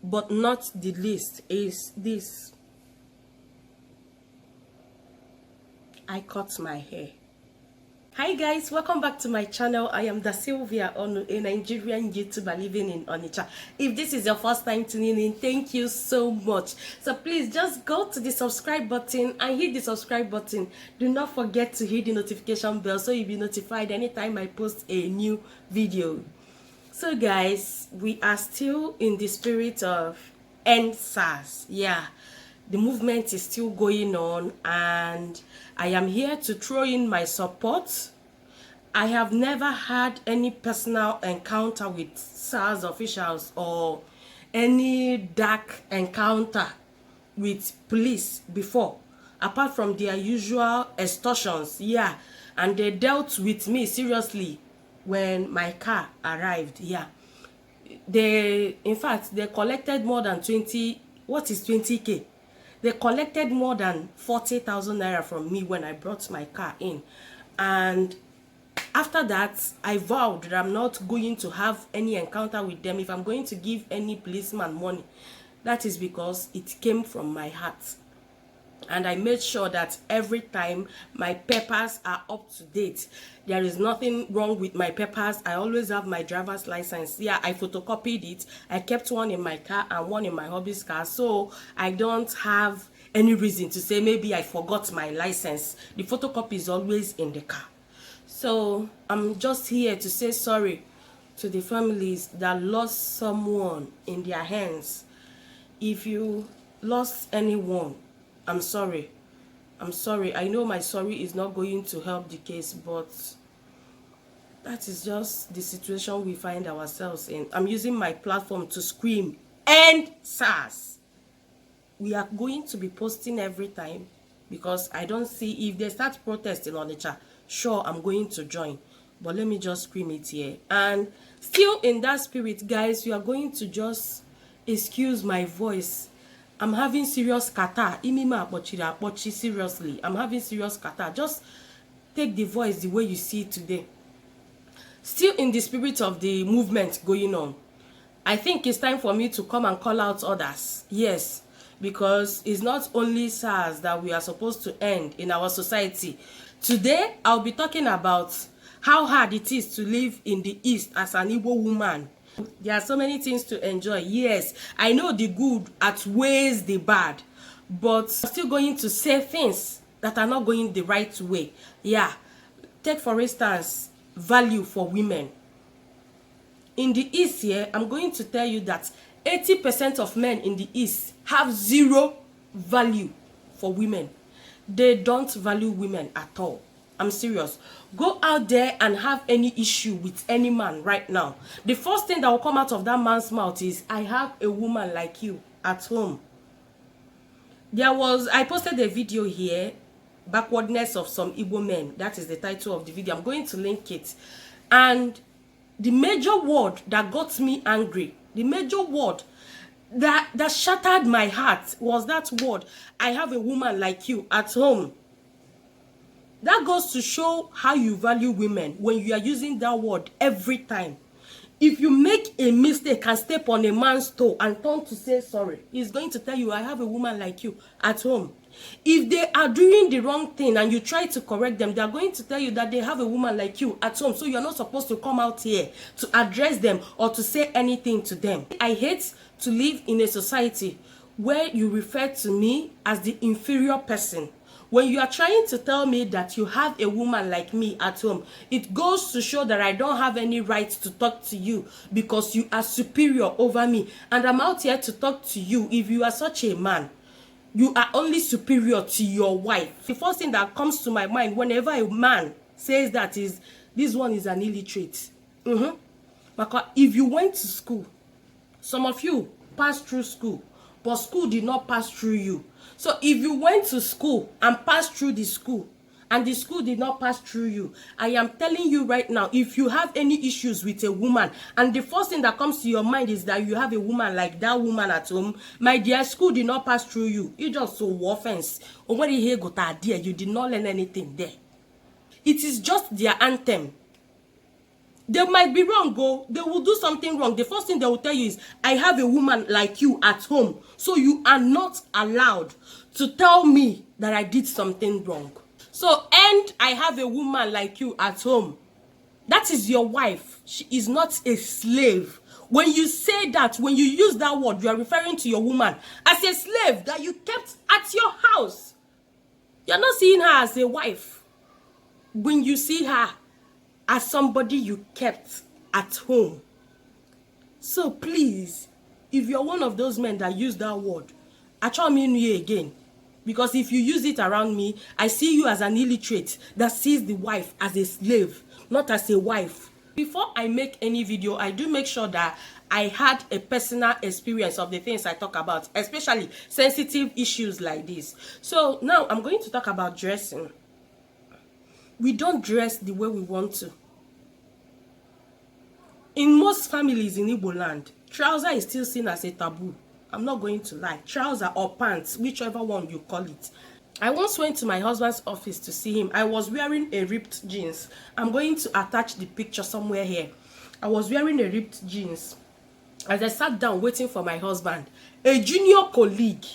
but not the least, is this. I cut my hair. Hi guys, welcome back to my channel. I am dasylviaonu, a Nigerian YouTuber living in Onitsha. If this is your first time tuning in, thank you so much. So please just go to the subscribe button and hit the subscribe button. Do not forget to hit the notification bell so you'll be notified anytime I post a new video. So guys, we are still in the spirit of ENQUIRIES. Yeah, the movement is still going on and I am here to throw in my support. I have never had any personal encounter with SARS officials or any dark encounter with police before, apart from their usual extortions. Yeah, and they dealt with me seriously when my car arrived. Yeah, in fact they collected more than 20k. They collected more than 40,000 naira from me when I brought my car in. And after that, I vowed that I'm not going to have any encounter with them. If I'm going to give any policeman money, that is because it came from my heart. And I made sure that every time my papers are up to date. There is nothing wrong with my papers. I always have my driver's license. Yeah, I photocopied it. I kept one in my car and one in my hubby's car. So I don't have any reason to say maybe I forgot my license. The photocopy is always in the car. So I'm just here to say sorry to the families that lost someone in their hands. If you lost anyone, I'm sorry. I'm sorry. I know my sorry is not going to help the case, but that is just the situation we find ourselves in. I'm using my platform to scream, "End SARS!" We are going to be posting every time because I don't see if they start protesting on the chat. Sure, I'm going to join. But let me just scream it here. And still in that spirit, guys, you are going to just excuse my voice. I'm having serious catarrh. Seriously, I'm having serious catarrh. Just take the voice the way you see it today. Still in the spirit of the movement going on, I think it's time for me to come and call out others. Yes, because it's not only SARS that we are supposed to end in our society. Today, I'll be talking about how hard it is to live in the East as an Igbo woman. There are so many things to enjoy. Yes, I know the good outweighs the bad, but I'm still going to say things that are not going the right way. Yeah, take for instance, value for women. In the East here, I'm going to tell you that 80% of men in the East have zero value for women. They don't value women at all. I'm serious. Go out there and have any issue with any man right now. The first thing that will come out of that man's mouth is, "I have a woman like you at home." I posted a video here, "Backwardness of some Igbo men." That is the title of the video. I'm going to link it. And the major word that got me angry, the major word that shattered my heart was that word, "I have a woman like you at home." That goes to show how you value women when you are using that word every time. If you make a mistake and step on a man's toe and turn to say sorry, he's going to tell you, "I have a woman like you at home." If they are doing the wrong thing and you try to correct them, they are going to tell you that they have a woman like you at home. So you're not supposed to come out here to address them or to say anything to them. I hate to live in a society where you refer to me as the inferior person. When you are trying to tell me that you have a woman like me at home, it goes to show that I don't have any right to talk to you because you are superior over me. And I'm out here to talk to you. If you are such a man, you are only superior to your wife. The first thing that comes to my mind whenever a man says that is, this one is an illiterate. Because if you went to school, some of you passed through school, but school did not pass through you. So if you went to school and passed through the school, and the school did not pass through you, I am telling you right now, if you have any issues with a woman, and the first thing that comes to your mind is that you have a woman like that woman at home, my dear, school did not pass through you. You just so offense. Or when you go to there, you did not learn anything there. It is just their anthem. They might be wrong, go. They will do something wrong. The first thing they will tell you is, I have a woman like you at home, so you are not allowed to tell me that I did something wrong. So, and I have a woman like you at home. That is your wife. She is not a slave. When you say that, when you use that word, you are referring to your woman as a slave that you kept at your house. You're not seeing her as a wife. When you see her as somebody you kept at home. So please, if you're one of those men that use that word, I try mean you again. Because if you use it around me, I see you as an illiterate that sees the wife as a slave, not as a wife. Before I make any video, I do make sure that I had a personal experience of the things I talk about, especially sensitive issues like this. So now I'm going to talk about dressing. We don't dress the way we want to. In most families in Igboland, trouser is still seen as a taboo. I'm not going to lie. Trouser or pants, whichever one you call it. I once went to my husband's office to see him. I was wearing a ripped jeans. I'm going to attach the picture somewhere here. I was wearing a ripped jeans. As I sat down waiting for my husband, a junior colleague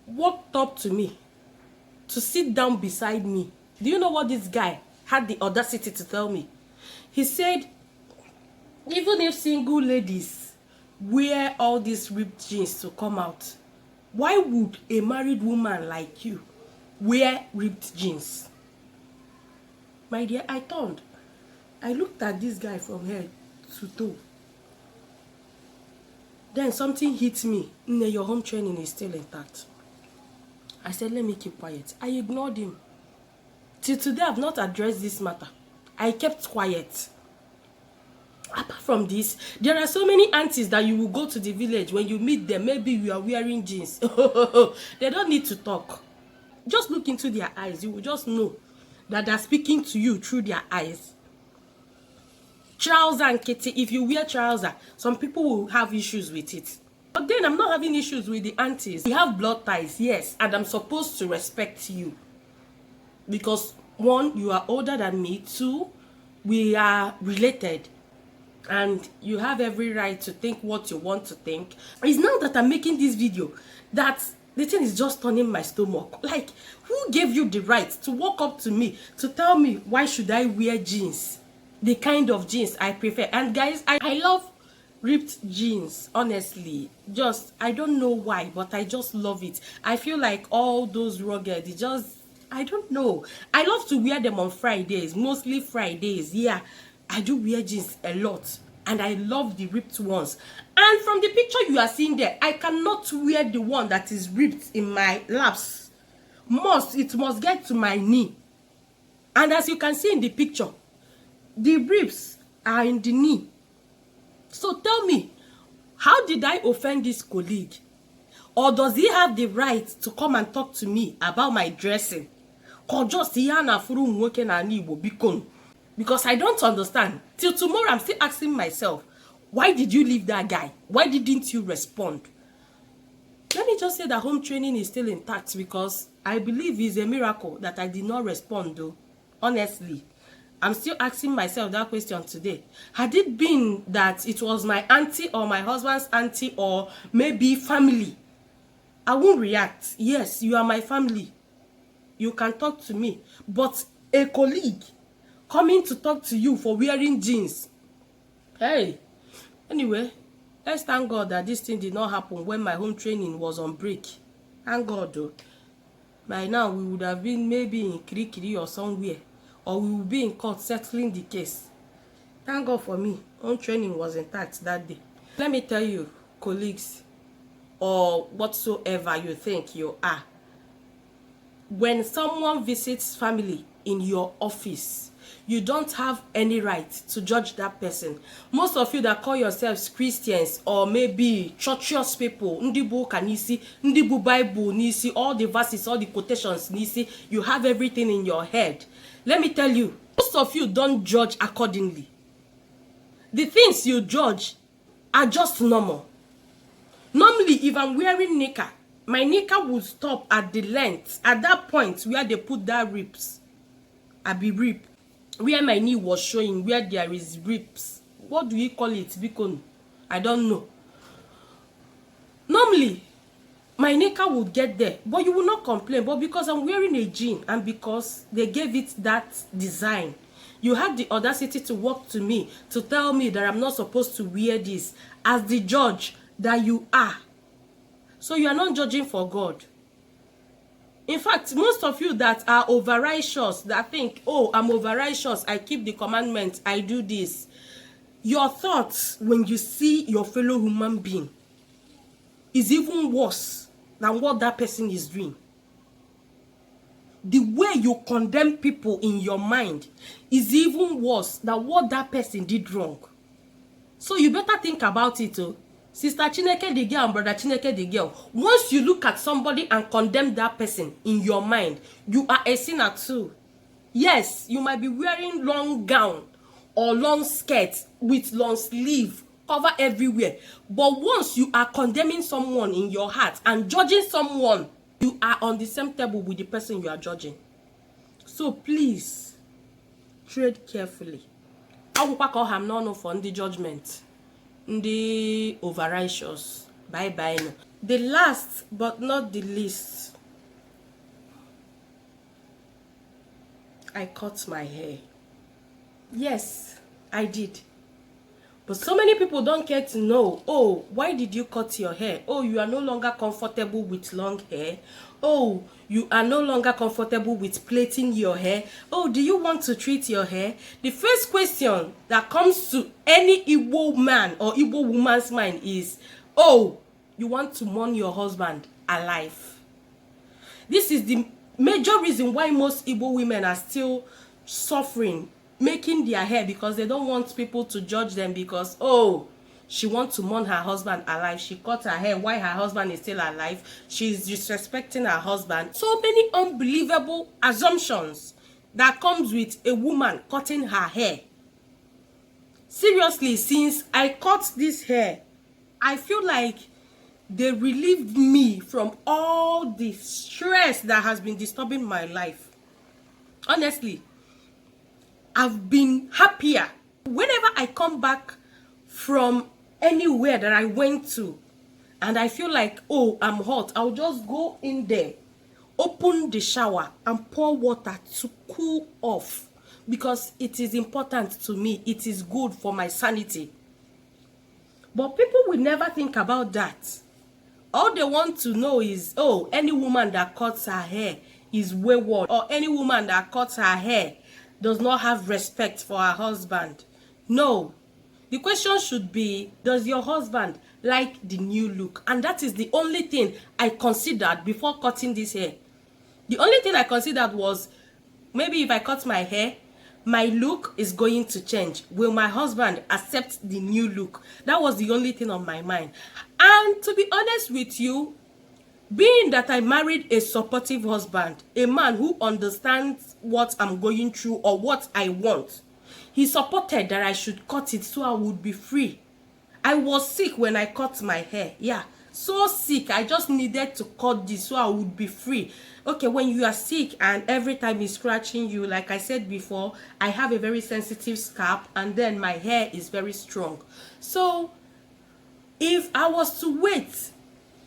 walked up to me to sit down beside me. Do you know what this guy had the audacity to tell me? He said, even if single ladies wear all these ripped jeans to come out, why would a married woman like you wear ripped jeans? My dear, I turned. I looked at this guy from head to toe. Then something hit me. Your home training is still intact. I said, let me keep quiet. I ignored him. Till today, I've not addressed this matter. I kept quiet. Apart from this, there are so many aunties that you will go to the village. When you meet them, maybe you are wearing jeans. They don't need to talk. Just look into their eyes. You will just know that they're speaking to you through their eyes. Trouser and kitty, if you wear trouser, some people will have issues with it. But then I'm not having issues with the aunties. We have blood ties, yes, and I'm supposed to respect you. Because one, you are older than me. Two, we are related. And you have every right to think what you want to think. It's now that I'm making this video that the thing is just turning my stomach. Like, who gave you the right to walk up to me to tell me why should I wear jeans? The kind of jeans I prefer. And guys, I love ripped jeans, honestly. Just, I don't know why, but I just love it. I feel like all those rugged, it just, I don't know. I love to wear them on Fridays, mostly Fridays. Yeah, I do wear jeans a lot. And I love the ripped ones. And from the picture you are seeing there, I cannot wear the one that is ripped in my laps. It must get to my knee. And as you can see in the picture, the ribs are in the knee. So tell me, how did I offend this colleague? Or does he have the right to come and talk to me about my dressing? Because I don't understand. Till tomorrow, I'm still asking myself, why did you leave that guy? Why didn't you respond? Let me just say that home training is still intact because I believe it's a miracle that I did not respond though. Honestly. I'm still asking myself that question today. Had it been that it was my auntie or my husband's auntie or maybe family, I won't react. Yes, you are my family. You can talk to me. But a colleague coming to talk to you for wearing jeans. Hey, anyway, let's thank God that this thing did not happen when my home training was on break. Thank God though. By now, we would have been maybe in Kirikiri or somewhere. Or we will be in court settling the case. Thank God for me. Home training was intact that day. Let me tell you, colleagues, or whatsoever you think you are, when someone visits family in your office, you don't have any right to judge that person. Most of you that call yourselves Christians or maybe churchious people, Ndibu Kanisi, Ndibu Bible Nisi, all the verses, all the quotations Nisi, you have everything in your head. Let me tell you, most of you don't judge accordingly. The things you judge are just normal. Normally, if I'm wearing knicker, my knicker will stop at the length, at that point where they put that ribs. I be rib. where my knee was showing, where there is rips. What do you call it? Bikon? I don't know. Normally, my knicker would get there, but you will not complain. But because I'm wearing a jean and because they gave it that design, you had the audacity to walk to me to tell me that I'm not supposed to wear this as the judge that you are. So you are not judging for God. In fact, most of you that are over-righteous, that think, oh, I'm over-righteous, I keep the commandments, I do this. Your thoughts when you see your fellow human being is even worse than what that person is doing. The way you condemn people in your mind is even worse than what that person did wrong. So you better think about it. Oh. Sister Chineke the girl and brother Chineke the girl, once you look at somebody and condemn that person in your mind, you are a sinner too. Yes, you might be wearing long gown or long skirt with long sleeve, cover everywhere. But once you are condemning someone in your heart and judging someone, you are on the same table with the person you are judging. So please, tread carefully. I will pack all no for the judgment. The over-righteous. Bye-bye. The last but not the least, I cut my hair. Yes, I did. But so many people don't care to know, oh, why did you cut your hair? Oh, you are no longer comfortable with long hair. Oh, you are no longer comfortable with plaiting your hair. Oh, do you want to treat your hair? The first question that comes to any Igbo man or Igbo woman's mind is, oh, you want to mourn your husband alive. This is the major reason why most Igbo women are still suffering making their hair, because they don't want people to judge them because, oh, she wants to mourn her husband alive. She cut her hair while her husband is still alive. She's disrespecting her husband. So many unbelievable assumptions that comes with a woman cutting her hair. Seriously, since I cut this hair, I feel like they relieved me from all the stress that has been disturbing my life. Honestly, I've been happier. Whenever I come back from anywhere that I went to and I feel like, oh, I'm hot, I'll just go in there, open the shower and pour water to cool off, because it is important to me. It is good for my sanity. But people will never think about that. All they want to know is, oh, any woman that cuts her hair is wayward, or any woman that cuts her hair does not have respect for her husband. No. The question should be, does your husband like the new look? And that is the only thing I considered before cutting this hair. The only thing I considered was, maybe if I cut my hair, my look is going to change. Will my husband accept the new look? That was the only thing on my mind. And to be honest with you, being that I married a supportive husband, a man who understands what I'm going through or what I want, he supported that I should cut it so I would be free. I was sick when I cut my hair. Yeah, so sick. I just needed to cut this so I would be free. Okay, when you are sick and every time he's scratching you, like I said before, I have a very sensitive scalp and then my hair is very strong. So if I was to wait,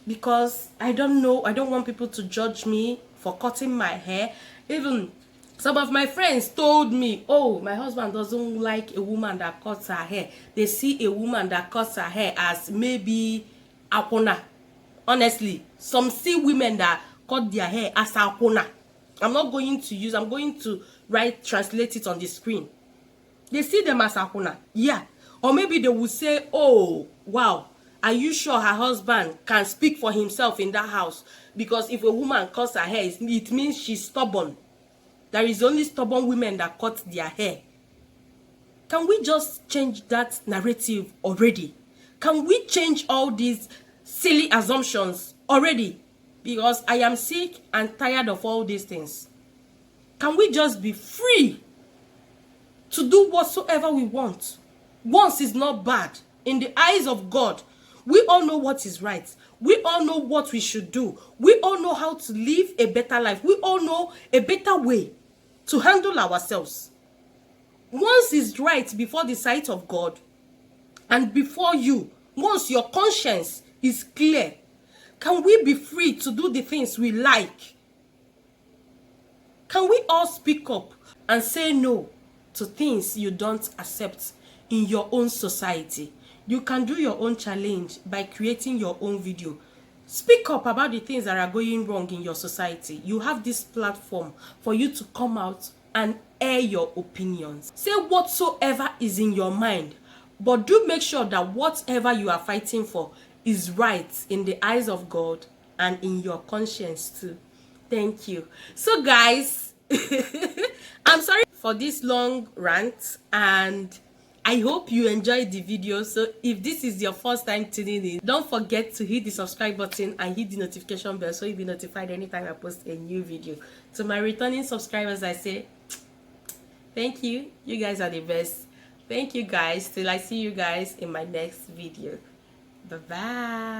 because I don't know, I don't want people to judge me for cutting my hair. Even some of my friends told me, oh, my husband doesn't like a woman that cuts her hair. They see a woman that cuts her hair as maybe apona. Honestly, some see women that cut their hair as apona. I'm going to translate it on the screen. They see them as apona. Yeah. Or maybe they will say, oh, wow, are you sure her husband can speak for himself in that house? Because if a woman cuts her hair, it means she's stubborn. There is only stubborn women that cut their hair. Can we just change that narrative already? Can we change all these silly assumptions already? Because I am sick and tired of all these things. Can we just be free to do whatsoever we want? Once is not bad. In the eyes of God, we all know what is right. We all know what we should do. We all know how to live a better life. We all know a better way to handle ourselves. once it's right before the sight of God and before you, once your conscience is clear, can we be free to do the things we like? Can we all speak up and say no to things you don't accept in your own society? You can do your own challenge by creating your own video. Speak up about the things that are going wrong in your society. You have this platform for you to come out and air your opinions. Say whatsoever is in your mind, but do make sure that whatever you are fighting for is right in the eyes of God and in your conscience too. Thank you. So guys, I'm sorry for this long rant, and I hope you enjoyed the video. So if this is your first time tuning in, don't forget to hit the subscribe button and hit the notification bell so you'll be notified anytime I post a new video. To my returning subscribers, I say thank you. You guys are the best. Thank you guys. Till I see you guys in my next video. Bye bye.